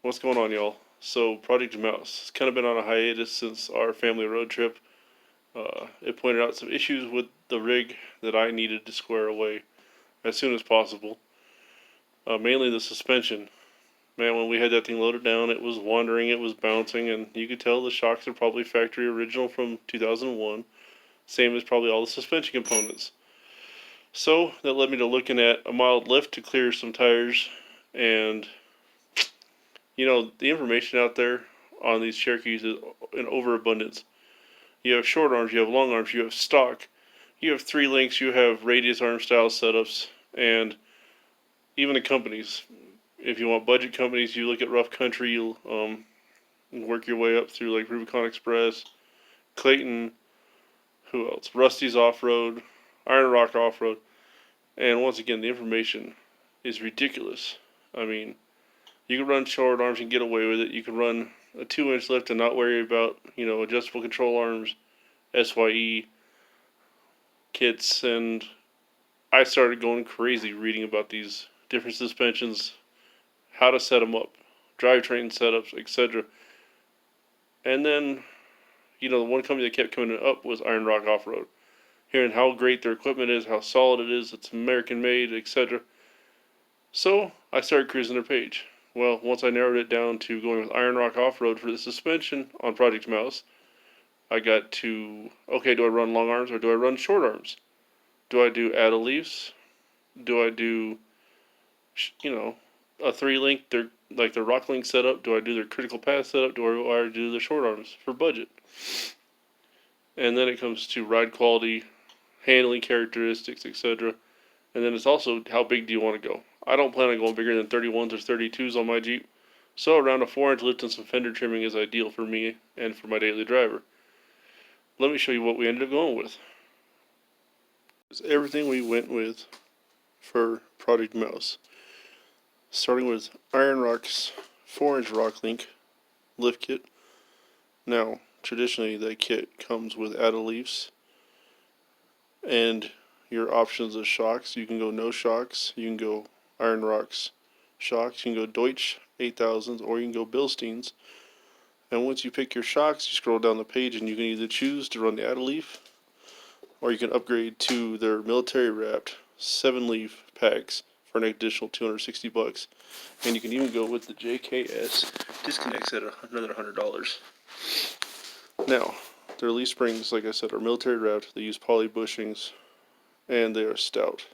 What's going on, y'all? So, Project Mouse has kind of been on a hiatus since our family road trip. It pointed out some issues with the rig that I needed to square away as soon as possible. Mainly the suspension. Man, when we had that thing loaded down, it was wandering, it was bouncing, and you could tell the shocks are probably factory original from 2001. Same as probably all the suspension components. So, that led me to looking at a mild lift to clear some tires, and the information out there on these Cherokees is in overabundance. You have short arms, you have long arms, you have stock, you have 3 links, you have radius arm style setups, and even the companies. If you want budget companies, you look at Rough Country, you'll work your way up through like Rubicon Express, Clayton, who else? Rusty's Off Road, Ironrock Off Road, and once again, the information is ridiculous. I mean, you can run short arms and get away with it. You can run a 2-inch lift and not worry about, adjustable control arms, SYE kits, and I started going crazy reading about these different suspensions, how to set them up, drivetrain setups, etc. And then, the one company that kept coming up was Ironrock Off Road. Hearing how great their equipment is, how solid it is, it's American made, etc. So I started cruising their page. Well, once I narrowed it down to going with Ironrock Off Road for the suspension on Project Mouse, I got to, okay, do I run long arms or do I run short arms? Do I do add a leafs? Do I do, a 3-link, like the Rock Link setup? Do I do their critical path setup? Do I do the short arms for budget? And then it comes to ride quality, handling characteristics, etc. And then it's also how big do you want to go? I don't plan on going bigger than 31s or 32s on my Jeep, so around a 4-inch lift and some fender trimming is ideal for me and for my daily driver. Let me show you what we ended up going with. It's everything we went with for Project Mouse. Starting with Ironrock's 4-inch Rock Link lift kit. Now, traditionally that kit comes with add-a leafs and your options of shocks. You can go no shocks, you can go Ironrock's shocks, you can go Deutsch 8000s, or you can go Bilsteins. And once you pick your shocks, you scroll down the page and you can either choose to run the add-a-leaf, or you can upgrade to their military wrapped 7-leaf packs for an additional $260. And you can even go with the JKS disconnects at another $100. Now, their leaf springs, like I said, are military wrapped. They use poly bushings, and they are stout.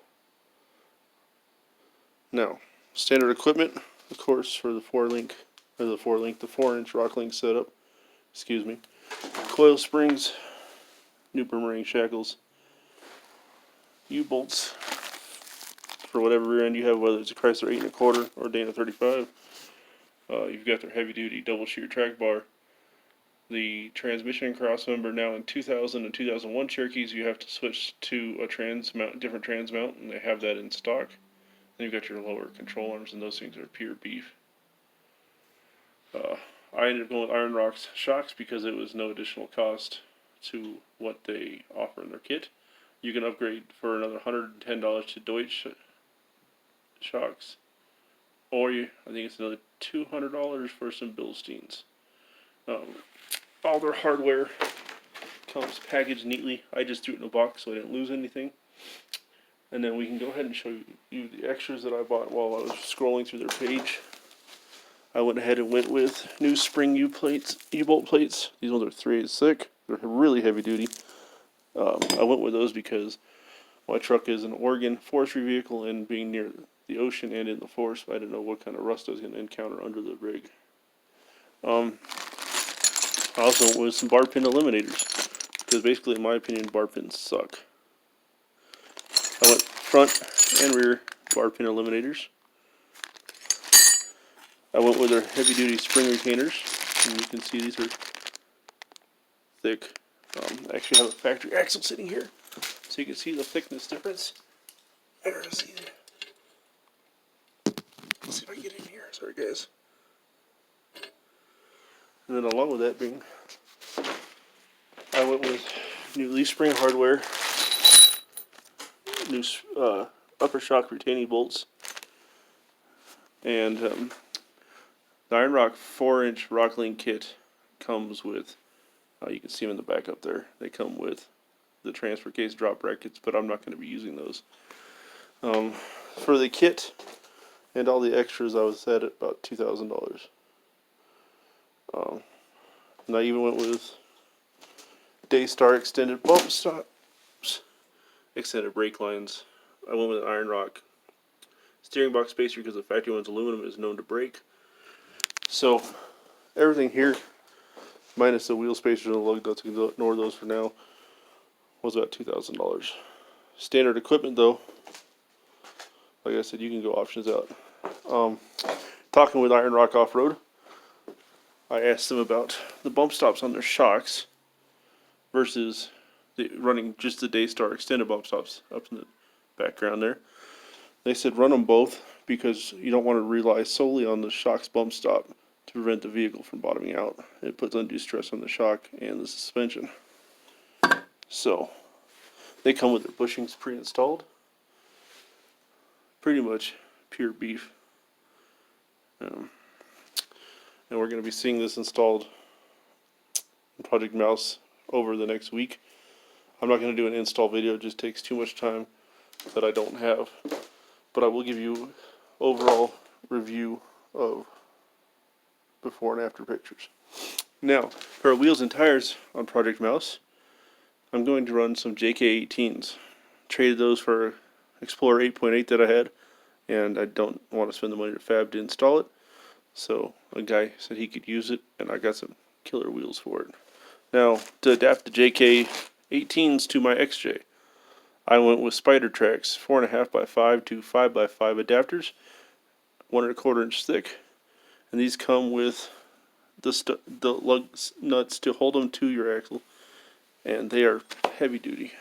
Now, standard equipment, of course, for the 4-inch Rock Link setup. Excuse me. Coil springs, new boomerang shackles, U-bolts for whatever rear end you have, whether it's a Chrysler 8 1/4 or Dana 35. You've got their heavy duty double shear track bar. The transmission crossmember. Now in 2000 and 2001 Cherokees, you have to switch to a different trans mount, and they have that in stock. Then you've got your lower control arms, and those things are pure beef. I ended up going with Ironrock's shocks because it was no additional cost to what they offer in their kit. You can upgrade for another $110 to Deutsch shocks, or I think it's another $200 for some Bilsteins. All their hardware comes packaged neatly. I just threw it in a box so I didn't lose anything. And then we can go ahead and show you the extras that I bought while I was scrolling through their page. I went ahead and went with new spring U-bolt plates. These ones are 3/8 thick. They're really heavy duty. I went with those because my truck is an Oregon forestry vehicle, and being near the ocean and in the forest, I didn't know what kind of rust I was going to encounter under the rig. I also went with some bar pin eliminators, because basically, in my opinion, bar pins suck. I went front and rear bar pin eliminators. I went with their heavy duty spring retainers, and you can see these are thick. I actually have a factory axle sitting here, so you can see the thickness difference. Let's see if I can get in here. Sorry, guys. And then along with that being, I went with new leaf spring hardware, new upper shock retaining bolts, and The Ironrock 4-inch Rocklink kit comes with, you can see them in the back up there, they come with the transfer case drop brackets, but I'm not going to be using those. For the kit and all the extras, I was at about $2,000. And I even went with Daystar extended bump stops, extended brake lines. I went with an Ironrock steering box spacer because the factory one's aluminum is known to break. So everything here, minus the wheel spacers and the lug nuts, you can ignore those for now, was about $2,000. Standard equipment though, like I said, you can go options out. Talking with Ironrock Off-Road, I asked them about the bump stops on their shocks versus running just the Daystar extended bump stops up in the background there. They said run them both because you don't want to rely solely on the shock's bump stop to prevent the vehicle from bottoming out. It puts undue stress on the shock and the suspension. So they come with their bushings pre-installed. Pretty much pure beef. And we're going to be seeing this installed in Project Mouse over the next week. I'm not going to do an install video, it just takes too much time that I don't have. But I will give you overall review of before and after pictures. Now, for our wheels and tires on Project Mouse, I'm going to run some JK18s. Traded those for Explorer 8.8 that I had, and I don't want to spend the money to fab to install it. So a guy said he could use it, and I got some killer wheels for it. Now, to adapt the JK18s to my XJ, I went with Spider Tracks 4.5x5 to 5x5 adapters, 1 1/4 inch thick, and these come with the lug nuts to hold them to your axle, and they are heavy duty.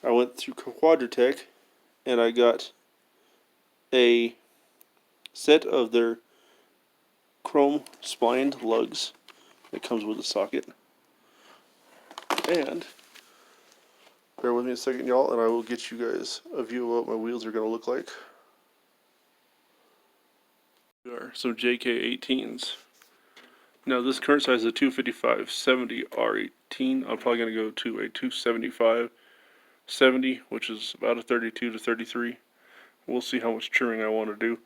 I went through Quadratech, and I got a set of their chrome splined lugs that comes with a socket. And bear with me a second, y'all, and I will get you guys a view of what my wheels are going to look like. Here are some JK18s. Now this current size is a 255/70 R18. I'm probably going to go to a 275/70, which is about a 32 to 33. We'll see how much trimming I want to do.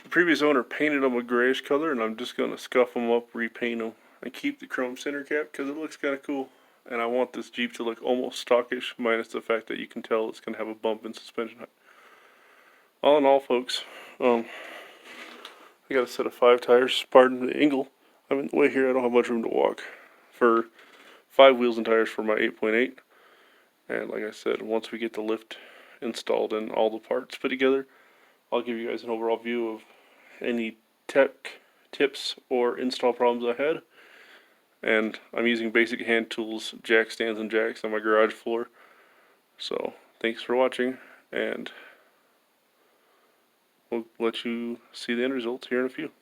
The previous owner painted them a grayish color, and I'm just going to scuff them up, repaint them, and keep the chrome center cap because it looks kind of cool. And I want this Jeep to look almost stockish, minus the fact that you can tell it's going to have a bump in suspension height. All in all, folks, I got a set of 5 tires. Pardon the angle. I'm in the way here. I don't have much room to walk. For 5 wheels and tires for my 8.8. And like I said, once we get the lift installed and all the parts put together, I'll give you guys an overall view of any tech tips or install problems I had. And I'm using basic hand tools, jack stands and jacks on my garage floor. So thanks for watching, and we'll let you see the end results here in a few.